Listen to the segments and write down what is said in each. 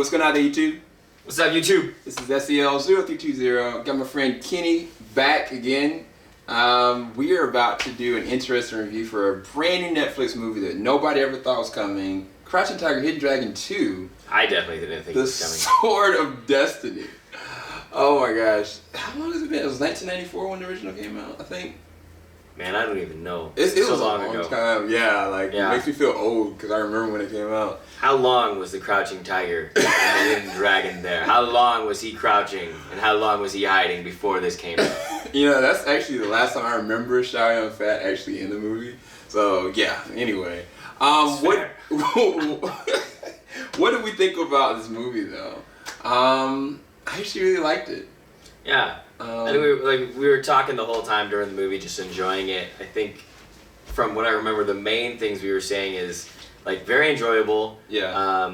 What's going on there, YouTube? What's up, YouTube? This is SEL0320. Got my friend Kenny back again. We are about to do an interesting review for a brand new Netflix movie that nobody ever thought was coming. Crouching Tiger, Hidden Dragon 2. I definitely didn't think it was The coming. Sword of Destiny. Oh my gosh. How long has it been? It was 1994 when the original came out, I think. Man, I don't even know. It so was long a long ago. time. Yeah, like it makes me feel old because I remember when it came out. How long was the Crouching Tiger and the Hidden Dragon there? How long was he crouching and how long was he hiding before this came out? You know, that's actually the last time I remember Chow Yun-fat actually in the movie. So yeah. Anyway, what did we think about this movie though? I actually really liked it. Yeah. And we were talking the whole time during the movie, just enjoying it. I think from what I remember, the main things we were saying is like very enjoyable. Yeah.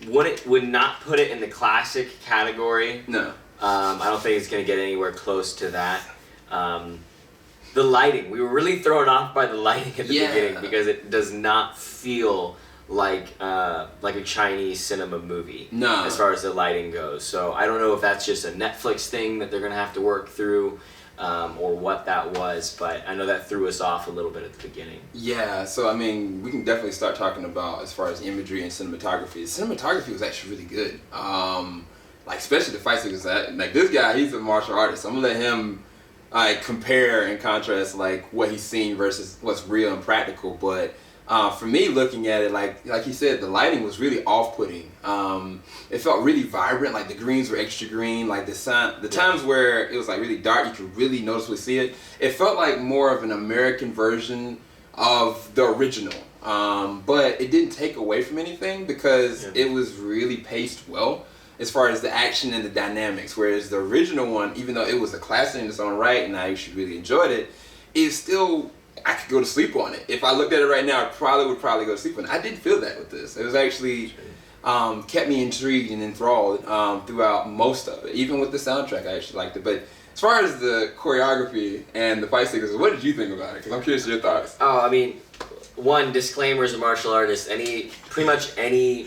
Would not put it in the classic category. No. I don't think it's gonna get anywhere close to that. The lighting, we were really thrown off by the lighting at the beginning because it does not feel like a Chinese cinema movie. No. As far as the lighting goes. So I don't know if that's just a Netflix thing that they're gonna have to work through, or what that was, but I know that threw us off a little bit at the beginning. Yeah, so I mean, we can definitely start talking about as far as imagery and cinematography. The cinematography was actually really good. Like especially the fight sequences. Like this guy, he's a martial artist. I'm gonna let him compare and contrast like what he's seen versus what's real and practical. But for me, looking at it, like he said, the lighting was really off-putting. It felt really vibrant. Like the greens were extra green. Like the times where it was like really dark, you could really noticeably see it. It felt like more of an American version of the original. But it didn't take away from anything because it was really paced well as far as the action and the dynamics. Whereas the original one, even though it was a classic in its own right and I actually really enjoyed it, it's still, I could go to sleep on it. If I looked at it right now, I would probably go to sleep on it. I didn't feel that with this. It was actually kept me intrigued and enthralled throughout most of it. Even with the soundtrack, I actually liked it. But as far as the choreography and the fight sequences, what did you think about it? Because I'm curious your thoughts. Oh, I mean, one, disclaimer as a martial artist, pretty much any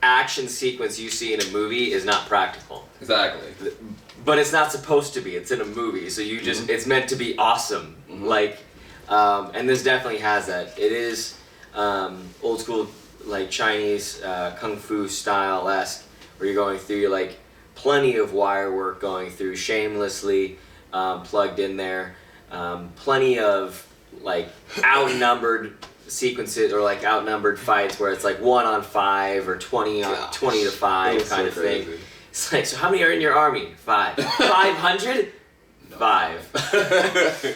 action sequence you see in a movie is not practical. Exactly. But it's not supposed to be. It's in a movie, so you just it's meant to be awesome. And this definitely has that. It is old school, like Chinese kung fu style-esque, where you're going through like plenty of wire work going through, shamelessly plugged in there. Plenty of like outnumbered sequences or like outnumbered fights where it's like 1 on 5 or 20 to 5 kind of thing. It's like, so how many are in your army? 5. 500? No. 5.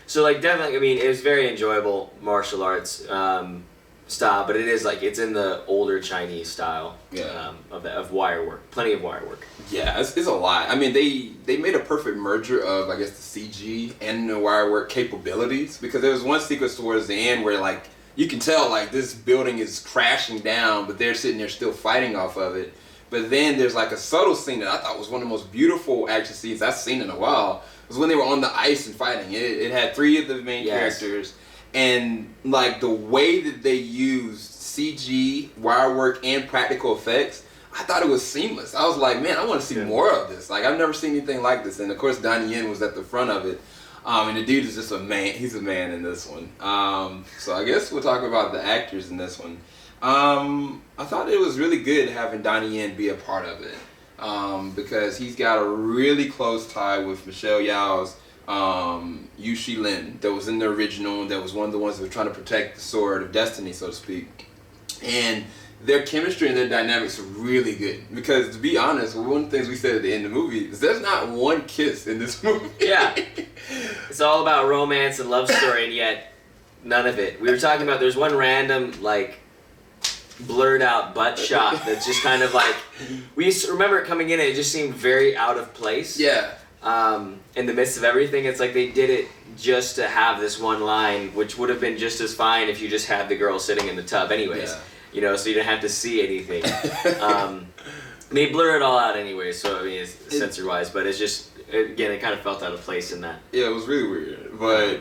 So like definitely, I mean, it was very enjoyable martial arts style, but it is like it's in the older Chinese style of wire work. Plenty of wire work. Yeah, it's a lot. I mean, they made a perfect merger of, I guess, the CG and the wire work capabilities, because there was one sequence towards the end where like you can tell like this building is crashing down, but they're sitting there still fighting off of it. But then there's like a subtle scene that I thought was one of the most beautiful action scenes I've seen in a while. It was when they were on the ice and fighting. It had 3 of the main characters, and like the way that they used CG, wire work, and practical effects, I thought it was seamless. I was like, man, I want to see more of this. Like, I've never seen anything like this. And of course, Donnie Yen was at the front of it. And the dude is just a man. He's a man in this one. So I guess we'll talk about the actors in this one. I thought it was really good having Donnie Yen be a part of it. Because he's got a really close tie with Michelle Yeoh's Yu Shi-lin that was in the original, that was one of the ones that was trying to protect the Sword of Destiny, so to speak. And their chemistry and their dynamics are really good. Because to be honest, one of the things we said at the end of the movie is there's not one kiss in this movie. Yeah. It's all about romance and love story, and yet none of it. We were talking about there's one random like blurred out butt shot that's just kind of like, we used to remember it coming in and it just seemed very out of place. Yeah. In the midst of everything, it's like they did it just to have this one line, which would have been just as fine if you just had the girl sitting in the tub anyways. Yeah. You know, so you didn't have to see anything. They blur it all out anyway, so I mean, it's censor-wise, but it's just, again, it kind of felt out of place in that. Yeah, it was really weird. But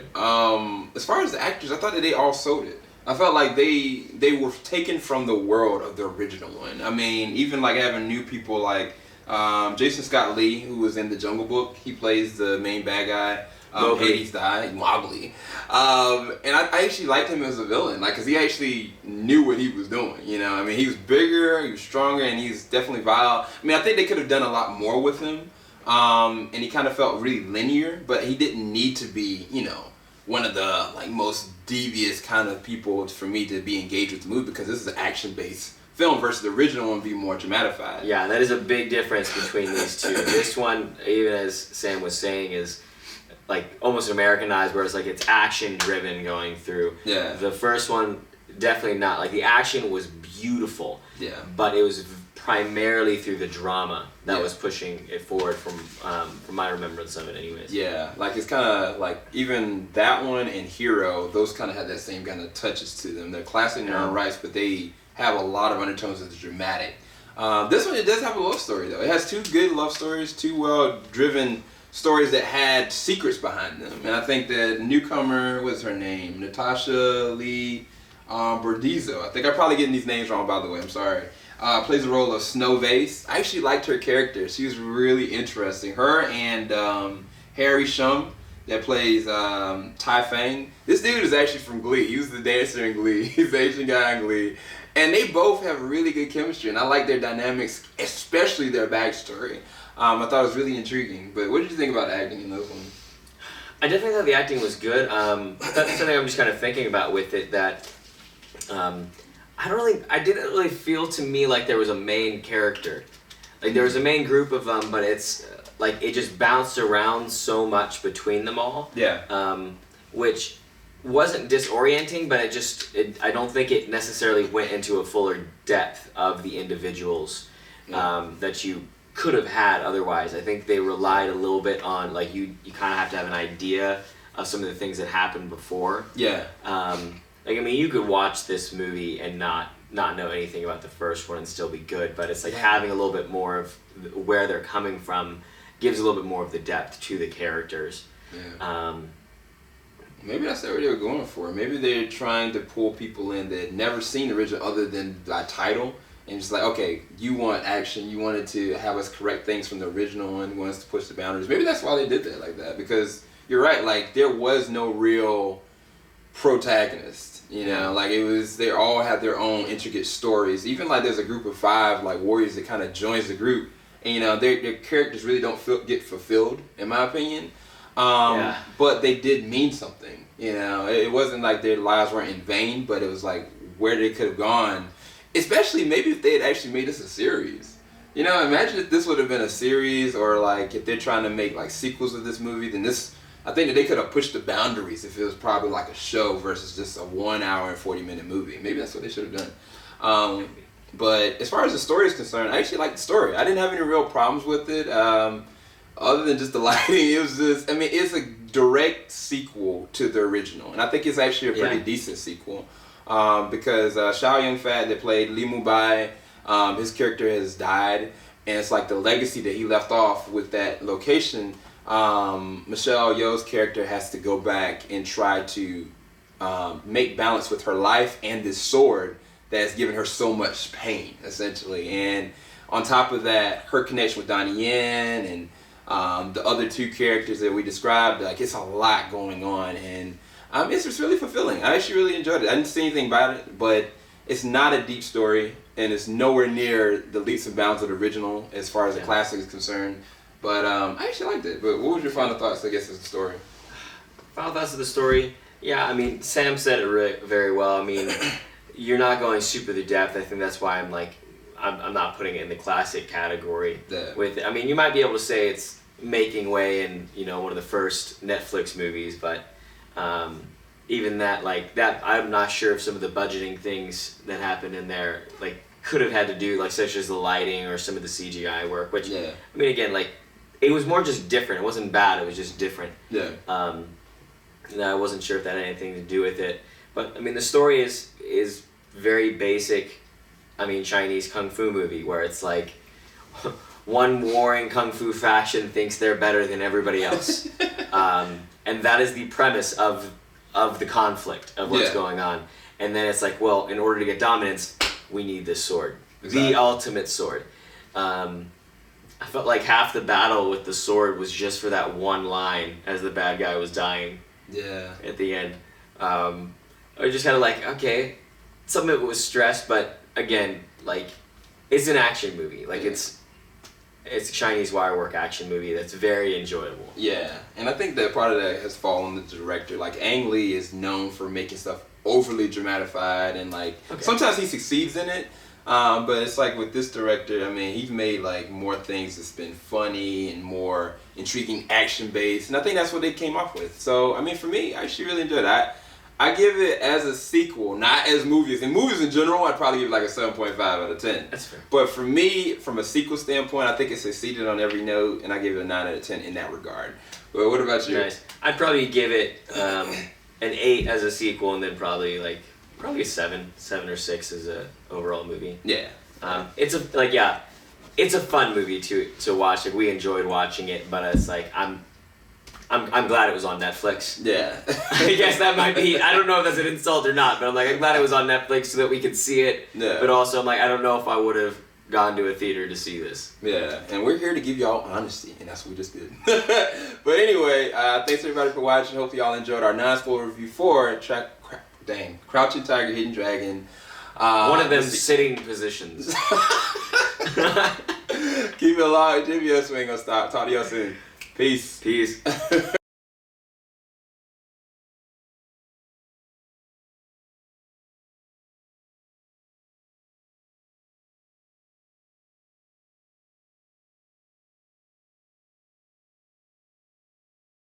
as far as the actors, I thought that they all sold it. I felt like they were taken from the world of the original one. I mean, even like having new people like Jason Scott Lee, who was in the Jungle Book. He plays the main bad guy. Hades died, Mowgli. And I actually liked him as a villain, like, cause he actually knew what he was doing. You know, I mean, he was bigger, he was stronger, and he's definitely vile. I mean, I think they could have done a lot more with him. And he kind of felt really linear, but he didn't need to be, you know, one of the like most devious kind of people for me to be engaged with the movie, because this is an action-based film versus the original one be more dramatified. Yeah, that is a big difference between these two. This one, even as Sam was saying, is like almost Americanized, where it's like it's action driven going through. Yeah. The first one, definitely not. Like the action was beautiful. Yeah. But it was primarily through the drama that was pushing it forward from my remembrance of it anyways. Yeah, like it's kind of like even that one and Hero, those kind of had that same kind of touches to them. They're classic in their own rights, but they have a lot of undertones that's dramatic. This one, it does have a love story though. It has two good love stories, two well-driven stories that had secrets behind them. And I think the newcomer, what's her name? Natasha Lee Bordizzo. I think I'm probably getting these names wrong, by the way. I'm sorry. Plays the role of Snow Vase. I actually liked her character. She was really interesting. Her and Harry Shum, that plays Tai Fang. This dude is actually from Glee. He was the dancer in Glee. He's the Asian guy in Glee. And they both have really good chemistry, and I like their dynamics, especially their backstory. I thought it was really intriguing. But what did you think about acting in those ones? I definitely thought the acting was good. That's something I'm just kind of thinking about with it, that I didn't really feel to me like there was a main character. Like there was a main group of them, but it's like it just bounced around so much between them all. Yeah. Which wasn't disorienting, but I don't think it necessarily went into a fuller depth of the individuals that you could have had otherwise. I think they relied a little bit on, like, you kind of have to have an idea of some of the things that happened before. Yeah. Like, I mean, you could watch this movie and not know anything about the first one and still be good, but it's like having a little bit more of where they're coming from gives a little bit more of the depth to the characters. Yeah. Maybe that's what they were going for. Maybe they're trying to pull people in that had never seen the original other than by title. And just like, okay, you want action, you wanted to have us correct things from the original one, you want us to push the boundaries. Maybe that's why they did that like that, because you're right, like there was no real protagonist, you know, like it was, they all had their own intricate stories. Even like there's a group of 5 like warriors that kind of joins the group, and you know, their characters really don't get fulfilled, in my opinion. But they did mean something, you know. It wasn't like their lives weren't in vain, but it was like where they could have gone. Especially maybe if they had actually made this a series. You know, imagine if this would have been a series, or like if they're trying to make like sequels of this movie, then this, I think that they could have pushed the boundaries if it was probably like a show versus just a 1 hour and 40-minute movie. Maybe that's what they should have done. But as far as the story is concerned, I actually liked the story. I didn't have any real problems with it. Other than just the lighting, it was just, I mean, it's a direct sequel to the original. And I think it's actually a pretty decent sequel. Because Xiao Yun-fat that played Li Mubai, his character has died, and it's like the legacy that he left off with that location. Michelle Yeoh's character has to go back and try to make balance with her life and this sword that's given her so much pain, essentially. And on top of that, her connection with Donnie Yen and the other 2 characters that we described, like it's a lot going on, and it's just really fulfilling. I actually really enjoyed it. I didn't see anything about it, but it's not a deep story, and it's nowhere near the leaps and bounds of the original as far as the classic is concerned. But I actually liked it. But what was your final thoughts, I guess, of the story? Final thoughts of the story? Yeah, I mean, Sam said it very well. I mean, you're not going super the depth. I think that's why I'm not putting it in the classic category with it. I mean, you might be able to say it's making way in, you know, one of the first Netflix movies, but even that, like that, I'm not sure if some of the budgeting things that happened in there like could have had to do, like, such as the lighting or some of the CGI work, which I mean, again, like it was more just different. It wasn't bad, it was just different. And I wasn't sure if that had anything to do with it, but I mean, the story is very basic. I mean, Chinese kung fu movie where it's like one warring kung fu faction thinks they're better than everybody else. And that is the premise of the conflict of what's going on. and then it's like, well, in order to get dominance, we need this sword, Exactly. the ultimate sword. I felt like half the battle with the sword was just for that one line as the bad guy was dying. Yeah. At the end, I was just kind of like, okay, some of it was stressed, but again, like, it's an action movie. Like, it's a Chinese wire work action movie that's very enjoyable. Yeah, and I think that part of that has fallen on the director. Like, Ang Lee is known for making stuff overly dramatified, and like sometimes he succeeds in it. But it's like with this director, I mean, he's made like more things that's been funny and more intriguing action based, and I think that's what they came up with. So I mean, for me, I actually really enjoyed it. I give it as a sequel, not as movies. In movies in general, I'd probably give it like a 7.5 out of 10. That's fair. But for me, from a sequel standpoint, I think it succeeded on every note, and I give it a 9 out of 10 in that regard. But what about you? Nice. I'd probably give it an 8 as a sequel, and then probably a 7 or 6 as a overall movie. Yeah. It's a fun movie to watch. Like, we enjoyed watching it, but it's like I'm glad it was on Netflix. Yeah. I guess that might be, I don't know if that's an insult or not, but I'm like, I'm glad it was on Netflix so that we could see it. Yeah. But also, I'm like, I don't know if I would have gone to a theater to see this. Yeah, and we're here to give y'all honesty, and that's what we just did. But anyway, thanks everybody for watching. Hope y'all enjoyed our non-spoiler review for Crouching Tiger, Hidden Dragon. One of them sitting positions. Keep it locked. Jimmy S. We ain't gonna stop. Talk to y'all soon. Peace. Peace.